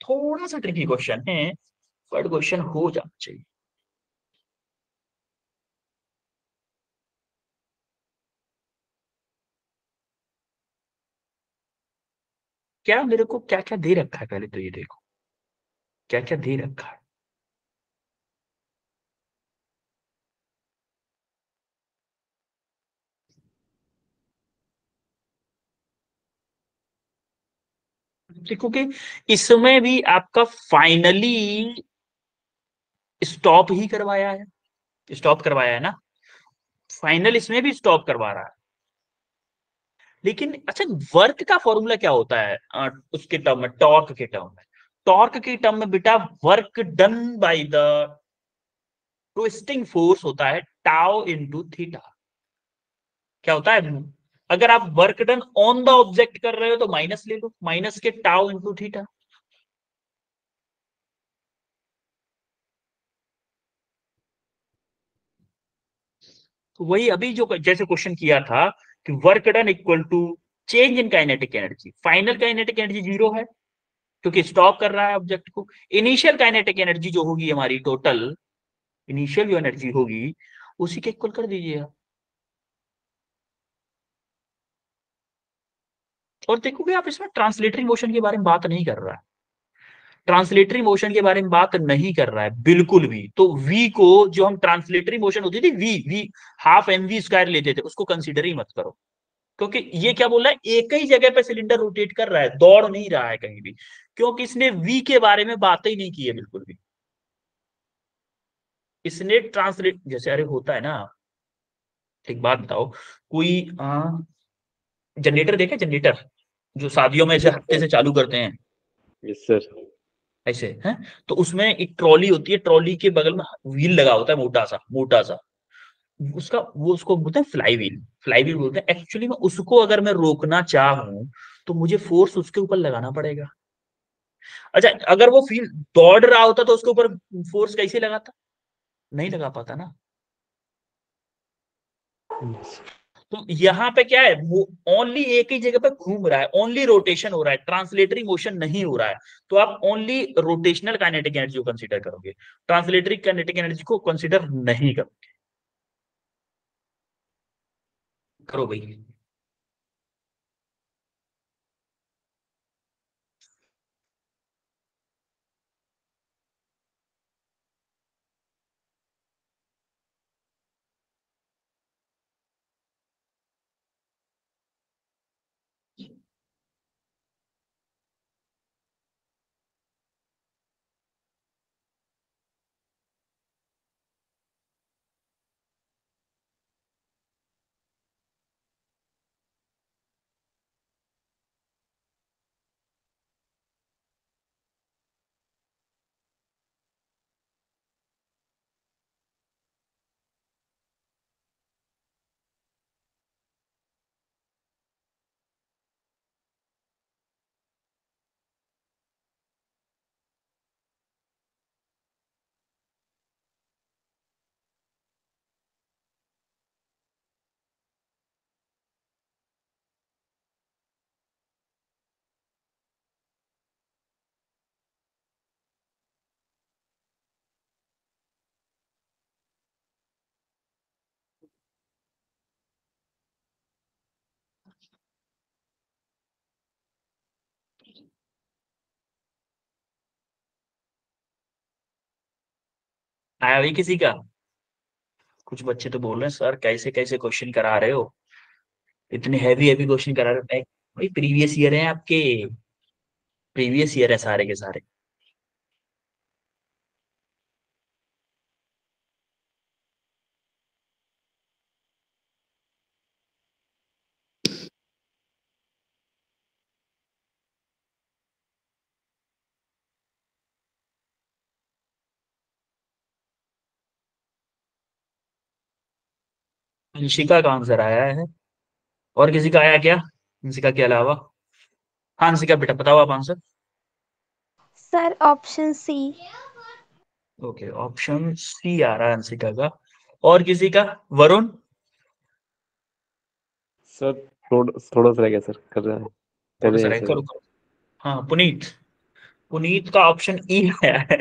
थोड़ा सा ट्रिकी क्वेश्चन है, बट क्वेश्चन हो जाना चाहिए। क्या मेरे को क्या क्या दे रखा है, पहले तो ये देखो क्या क्या दे रखा है। देखो कि इसमें भी आपका फाइनली स्टॉप ही करवाया है, स्टॉप करवाया है ना, फाइनल इसमें भी स्टॉप करवा रहा है। लेकिन अच्छा, वर्क का फॉर्मूला क्या होता है उसके टर्म में, टॉर्क के टर्म में? टॉर्क के टर्म में बेटा work done by the twisting force होता है टाउ इनटू थीटा। क्या होता है? अगर आप work done on the object कर रहे हो तो माइनस ले लो, माइनस के टाउ इनटू थीटा। तो वही अभी जो जैसे क्वेश्चन किया था कि work done equal to change in kinetic energy. Final kinetic energy zero है क्योंकि स्टॉप कर रहा है ऑब्जेक्ट को। इनिशियल काइनेटिक एनर्जी जो होगी हमारी टोटल, इनिशियल जो एनर्जी होगी उसी के इक्वल कर दीजिए आप। और देखोगे आप इसमें ट्रांसलेटरी मोशन के बारे में बात नहीं कर रहा है, ट्रांसलेटरी मोशन के बारे में बात नहीं कर रहा है बिल्कुल भी। तो v को, जो हम ट्रांसलेटरी मोशन होती थी V V half M we square लेते थे, उसको कंसीडर ही मत करो। क्योंकि ये क्या बोल रहा है, एक ही जगह पे सिलेंडर रोटेट कर रहा है, दौड़ नहीं रहा है कहीं भी, क्योंकि इसने वी के बारे में बात ही नहीं की है बिल्कुल भी। इसने ट्रांसलेट, जैसे अरे होता है ना, एक बात बताओ, कोई जनरेटर देखा, जनरेटर जो शादियों में ऐसे हत्थे से चालू करते हैं यस सर। ऐसे हैं, तो उसमें एक ट्रॉली होती है, ट्रॉली के बगल में व्हील लगा होता है मोटा सा मोटा सा, उसका वो उसको बोलते हैं फ्लाई व्हील, फ्लाई व्हील बोलते हैं एक्चुअली में उसको। अगर मैं रोकना चाहूं तो मुझे फोर्स उसके ऊपर लगाना पड़ेगा। अच्छा, अगर वो व्हील दौड़ रहा होता तो उसके ऊपर फोर्स कैसे लगाता? नहीं लगा पाता ना। तो यहाँ पे क्या है, वो ओनली एक ही जगह पे घूम रहा है, ओनली रोटेशन हो रहा है, ट्रांसलेटरी मोशन नहीं हो रहा है। तो आप ओनली रोटेशनल काइनेटिक एनर्जी को कंसीडर करोगे, ट्रांसलेटरी काइनेटिक एनर्जी को कंसीडर नहीं करोगे। करो भाई। आया भाई किसी का? कुछ बच्चे तो बोल रहे हैं सर कैसे कैसे क्वेश्चन करा रहे हो, इतने हैवी हैवी क्वेश्चन करा रहे हो। भाई प्रीवियस ईयर है आपके, प्रीवियस ईयर है सारे के सारे। अंशिका का आंसर आया है, और किसी का आया क्या अंशिका के अलावा? हाँ अंशिका बेटा बताओ आप answer. Sir option C. Okay, option C आ रहा है अंशिका का। और किसी का? वरुण? सर थोड़ा सा रह गया सर, कर रहे हैं, कर थोड़ा रहे सा हैं रहे, सर। करो करो। हाँ पुनीत, पुनीत का ऑप्शन ई आया है।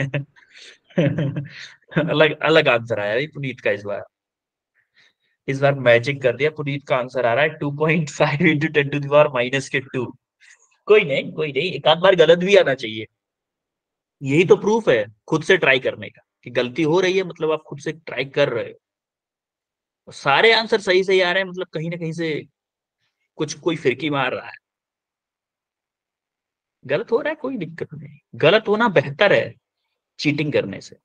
अलग अलग आंसर आया है पुनीत का इस बार। इस बार मैजिक कर दिया, पुनीत का आंसर आ रहा है 2.5 इंटू 10⁻⁻²। कोई नहीं, एक आध बार गलत भी आना चाहिए। यही तो प्रूफ है खुद से ट्राई करने का, कि गलती हो रही है मतलब आप खुद से ट्राई कर रहे हो। सारे आंसर सही सही आ रहे हैं मतलब कहीं ना कहीं से कुछ कोई फिरकी मार रहा है। गलत हो रहा है कोई दिक्कत नहीं, गलत होना बेहतर है चीटिंग करने से।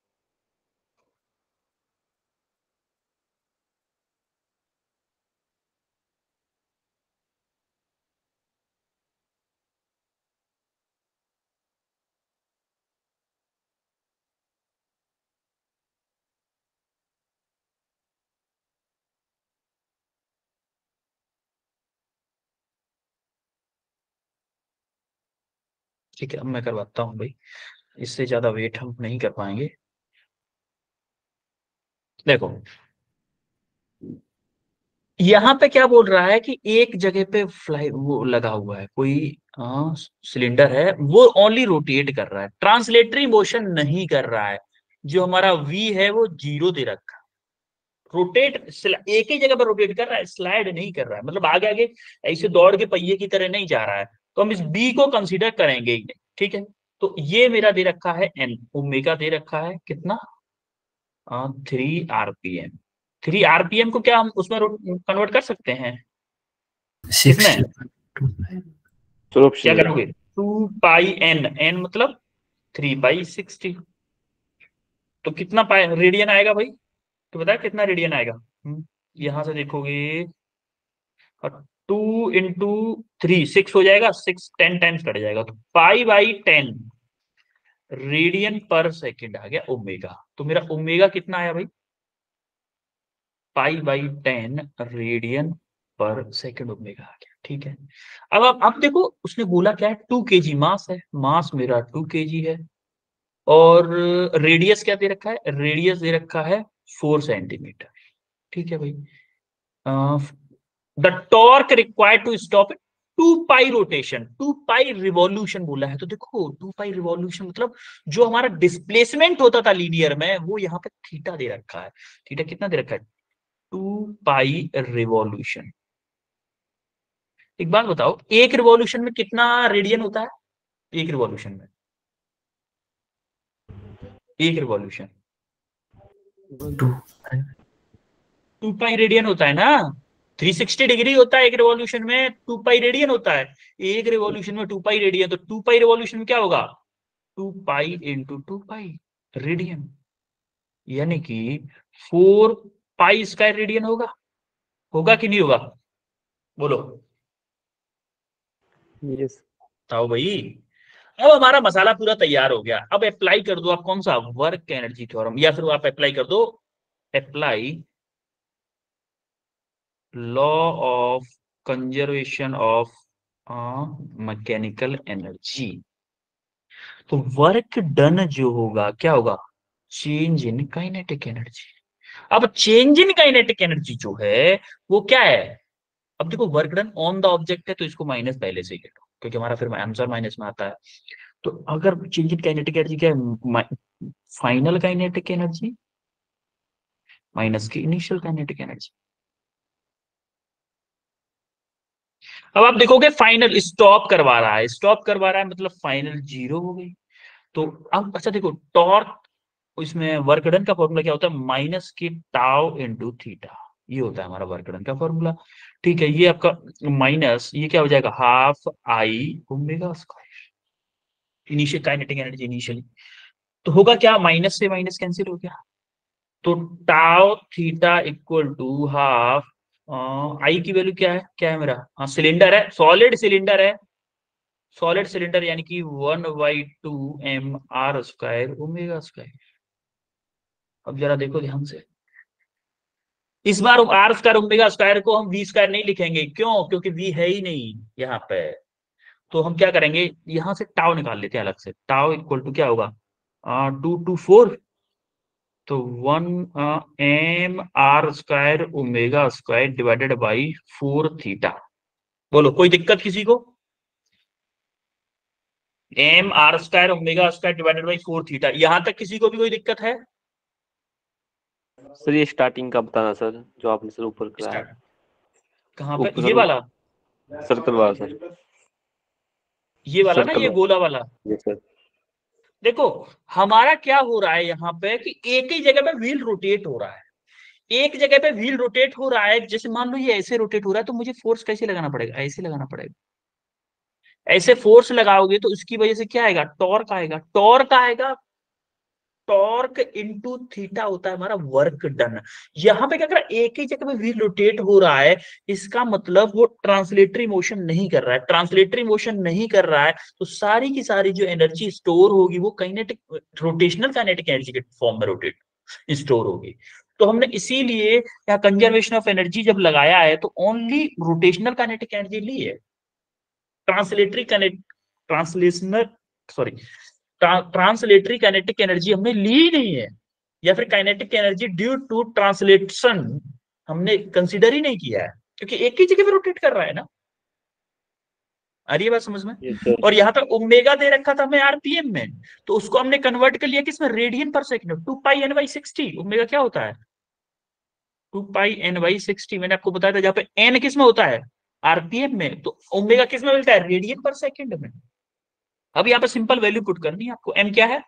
ठीक है अब मैं करवाता हूँ भाई, इससे ज्यादा वेट हम नहीं कर पाएंगे। देखो यहाँ पे क्या बोल रहा है कि एक जगह पे फ्लाई वो लगा हुआ है कोई सिलेंडर है, वो ओनली रोटेट कर रहा है, ट्रांसलेटरी मोशन नहीं कर रहा है। जो हमारा वी है वो 0 दे रखा है। रोटेट एक ही जगह पर रोटेट कर रहा है, स्लाइड नहीं कर रहा है, मतलब आगे आगे ऐसे दौड़ के पहिए की तरह नहीं जा रहा है। तो हम इस बी को कंसीडर करेंगे ही नहीं, ठीक है। तो ये मेरा दे रखा है एन, ओमेगा दे रखा है कितना, 3 RPM। 3 RPM को क्या हम उसमें कन्वर्ट कर सकते हैं? किसमें? 60 सर ऑप्शन क्या नहीं करोगे? 2πN, एन मतलब 3/60। तो कितना पाई रेडियन आएगा भाई? तो बताया कितना रेडियन आएगा? यहां से देखोगे, 2 × 3 6 हो जाएगा, 6 10 टाइम्स कट जाएगा, तो π/10 रेडियन पर सेकेंड आ गया ओमेगा। तो मेरा ओमेगा कितना आया भाई? π/10 रेडियन पर सेकेंड ओमेगा आ गया, ठीक है। अब देखो उसने बोला क्या है, 2 kg मास है, मास मेरा 2 kg है। और रेडियस क्या दे रखा है? रेडियस दे रखा है 4 सेंटीमीटर, ठीक है भाई। The torque required to stop it 2 pi rotation, 2 pi revolution बोला है। तो देखो 2 पाई रिवॉल्यूशन मतलब जो हमारा डिस्प्लेसमेंट होता था लीनियर में, वो यहाँ पे थीटा दे रखा है। थीटा कितना दे रखा है? 2 पाई रिवॉल्यूशन। एक बात बताओ, एक रिवॉल्यूशन में कितना रेडियन होता है? एक रिवॉल्यूशन में, एक रिवॉल्यूशन 2 2 पाई रेडियन होता है ना। 360 डिग्री होता है एक रिवॉल्यूशन में, 2 पाई रेडियन होता है। एक रिवॉल्यूशन में 2 पाई रेडियन, तो 2 पाई रिवॉल्यूशन में क्या होगा? 2 पाई इंटू 2 पाई रेडियन, यानी कि 4 पाई स्क्वायर रेडियन होगा। होगा कि नहीं होगा? बोलो यस। बताओ भाई। अब हमारा मसाला पूरा तैयार हो गया। अब अप्लाई कर दो आप कौन सा? वर्क एनर्जी थ्योरम, या फिर आप अप्लाई कर दो, apply law of conservation of mechanical energy. तो वर्क डन जो होगा क्या होगा? Change in kinetic energy. अब चेंज इन काइनेटिक एनर्जी जो है वो क्या है? अब देखो work done on the object है, तो इसको माइनस पहले से ही ले लो, क्योंकि हमारा फिर आंसर माइनस में आता है। तो अगर चेंज इन काइनेटिक एनर्जी क्या है? फाइनल काइनेटिक एनर्जी माइनस की इनिशियल काइनेटिक एनर्जी। अब आप देखोगे फाइनल स्टॉप करवा रहा है, स्टॉप करवा रहा है मतलब फाइनल जीरो हो गई। तो अब अच्छा देखो, टॉर्क, इसमें वर्क डन का फॉर्मूला क्या होता है? माइनस के टाउ इंटू थीटा, ये होता है हमारा वर्क डन का फॉर्मूला। ठीक है, ये आपका माइनस, ये क्या हो जाएगा? Half I omega square, initial kinetic energy initially. तो होगा क्या? माइनस से माइनस कैंसिल हो गया, तो tau theta equal to half, I की वैल्यू क्या है? क्या है मेरा? हाँ सिलेंडर है, सॉलिड सिलेंडर है, सॉलिड सिलेंडर, यानी कि 1/2 m r² ओमेगा स्क्वायर। अब जरा देखो ध्यान से, इस बार r² ओमेगा स्क्वायर को हम v² नहीं लिखेंगे। क्यों? क्योंकि v है ही नहीं यहाँ पे। तो हम क्या करेंगे, यहां से टाउ निकाल लेते हैं अलग से। टाउ इक्वल टू क्या होगा? 2 to 4, तो 1 m r² omega square divided by 4 theta. बोलो कोई दिक्कत किसी को? m r² omega square divided by 4 theta, यहां तक किसी को भी कोई दिक्कत है? सर ये स्टार्टिंग का बताना सर, जो आपने सर ऊपर कराया। स्टार्ट कहाँ पे? ऊपर ये सर, वाला, सर्कल वाला सर। ये वाला ना, सर्कल ये वाला। गोला वाला। Yes sir. देखो हमारा क्या हो रहा है यहाँ पे कि एक ही जगह पे व्हील रोटेट हो रहा है। एक जगह पे व्हील रोटेट हो रहा है, जैसे मान लो ये ऐसे रोटेट हो रहा है, तो मुझे फोर्स कैसे लगाना पड़ेगा? ऐसे लगाना पड़ेगा। ऐसे फोर्स लगाओगे तो उसकी वजह से क्या आएगा? टॉर्क आएगा। टॉर्क आएगा, टॉर्क इनटू थीटा होता है हमारा वर्क डन। यहां पे क्या कर रहा है? एक ही जगह पे व्हील रोटेट हो रहा है, इसका मतलब वो ट्रांसलेटरी मोशन नहीं कर रहा है। ट्रांसलेटरी मोशन नहीं कर रहा है तो सारी की सारी जो एनर्जी स्टोर होगी वो काइनेटिक, रोटेशनल काइनेटिक एनर्जी के फॉर्म में रोटेट स्टोर होगी। तो हमने इसीलिए यहाँ कंजर्वेशन ऑफ एनर्जी जब लगाया है तो ओनली रोटेशनल काइनेटिक एनर्जी ली है। Translatory connect translational sorry translatory kinetic energy हमने ली ही नहीं है, या फिर kinetic energy due to translation हमने कंसीडर ही नहीं किया है, क्योंकि एक ही जगह पे रोटेट कर रहा है ना। आ रही है बात समझ में? Yes sir. और यहाँ पे ओमेगा दे रखा था हमें आरपीएम में, तो उसको हमने कन्वर्ट कर लिया किसमें? रेडियन पर सेकंड। 2 π n/60 ओमेगा क्या होता है? 2 π n/60 मैंने आपको बताया था, जहाँ पे एन किस में होता है? आरपीएम में। तो ओमेगा किस में मिलता है? रेडियन पर सेकंड में। अब यहाँ पे सिंपल वैल्यू पुट करनी है आपको। एम क्या है?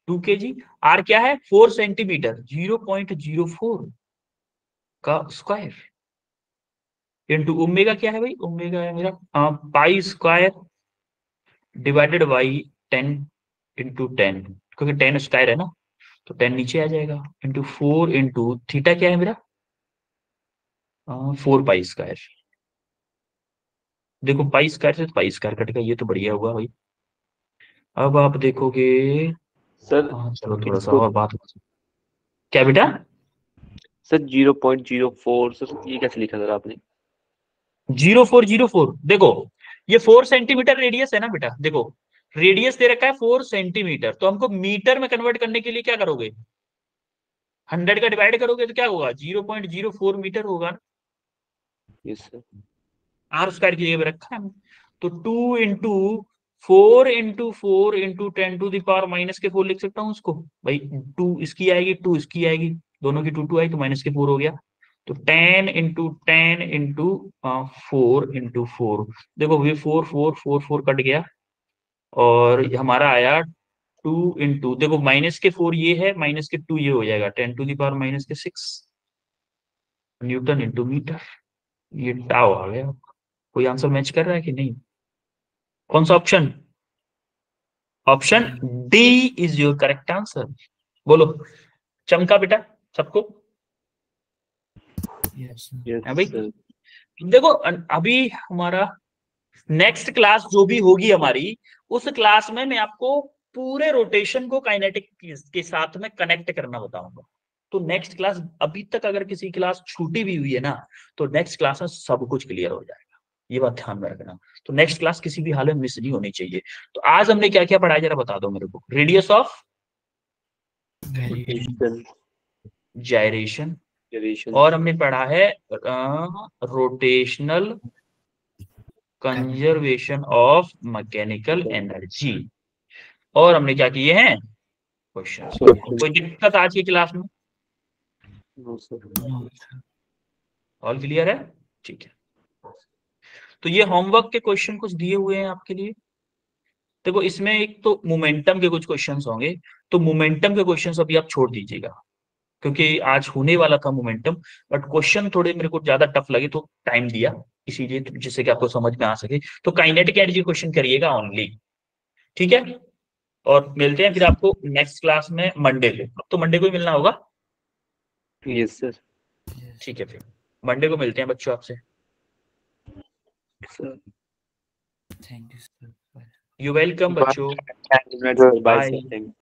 2 kg। आर क्या है? 4 सेंटीमीटर, 0.04 का स्क्वायर, इंटू ओमेगा क्या है भाई? ओमेगा है मेरा पाई स्क्वायर डिवाइडेड बाई 10 × 10, क्योंकि 10 स्क्वायर है ना, तो 10 नीचे आ जाएगा, इंटू 4 इंटू थीटा क्या है मेरा? 4 पाई स्क्वायर। देखो पाई स्क्वायर से पाई स्क्वायर कटेगा, ये तो बढ़िया हुआ भाई। अब आप देखोगे, सर चलो थोड़ा सा इसको और बात, क्या बेटा? सर 0.04 सर, ये कैसे लिखा सर आपने? 0404, देखो ये 4 सेंटीमीटर रेडियस है ना बेटा। देखो रेडियस दे रखा है 4 सेंटीमीटर, तो हमको मीटर में कन्वर्ट करने के लिए क्या करोगे? 100 का डिवाइड करोगे तो क्या होगा? 0.04 मीटर होगा ना। Yes sir. आर स्क्वायर की जगह पे रखा है हमने। तो 2 इंटू 4 इंटू 4 इंटू 10⁻⁻⁴ लिख सकता हूँ उसको भाई। 2 इसकी आएगी, 2 इसकी आएगी, दोनों की 2 2 आई तो -4 हो गया। तो 10 इंटू 10 इंटू 4 इंटू 4, देखो ये 4 4 4 4 कट गया, और ये हमारा आया 2 इंटू, देखो -4 ये है, -2 ये हो जाएगा, 10⁻⁻⁶ न्यूटन इंटू मीटर। ये टाउ आ गया। कोई आंसर मैच कर रहा है कि नहीं? कौन सा option? Option D is your correct answer. बोलो, चमका बेटा सबको? यस है भाई। सर। देखो अभी हमारा नेक्स्ट क्लास जो भी होगी हमारी, उस क्लास में मैं आपको पूरे रोटेशन को काइनेटिक के साथ में कनेक्ट करना बताऊंगा। तो नेक्स्ट क्लास, अभी तक अगर किसी क्लास छूटी भी हुई है ना, तो नेक्स्ट क्लास में सब कुछ क्लियर हो जाएगा, ये बात ध्यान में रखना। तो नेक्स्ट क्लास किसी भी हाल में मिस नहीं होनी चाहिए। तो आज हमने क्या क्या पढ़ा, जरा बता दो मेरे को। रेडियस ऑफ जायरेशन, और हमने पढ़ा है rotational conservation of mechanical energy, और हमने क्या किए हैं, क्वेश्चन। कोई दिक्कत आज की क्लास में? No sir. ऑल क्लियर है? ठीक है। तो ये होमवर्क के क्वेश्चन कुछ दिए हुए हैं आपके लिए। देखो इसमें एक तो मोमेंटम के कुछ क्वेश्चंस होंगे, तो मोमेंटम के क्वेश्चंस अभी आप छोड़ दीजिएगा, क्योंकि आज होने वाला था मोमेंटम, बट क्वेश्चन थोड़े मेरे को ज्यादा टफ लगे तो टाइम दिया इसीलिए, जिससे कि आपको समझ में आ सके। तो काइनेटिक एनर्जी क्वेश्चन करिएगा ओनली, ठीक है। और मिलते हैं फिर आपको नेक्स्ट क्लास में मंडे को। अब तो मंडे को ही मिलना होगा। Yes sir. ठीक है, फिर मंडे को मिलते हैं बच्चों आपसे। Sir thank you sir. You welcome बच्चों। Bye sir. बाय। थैंक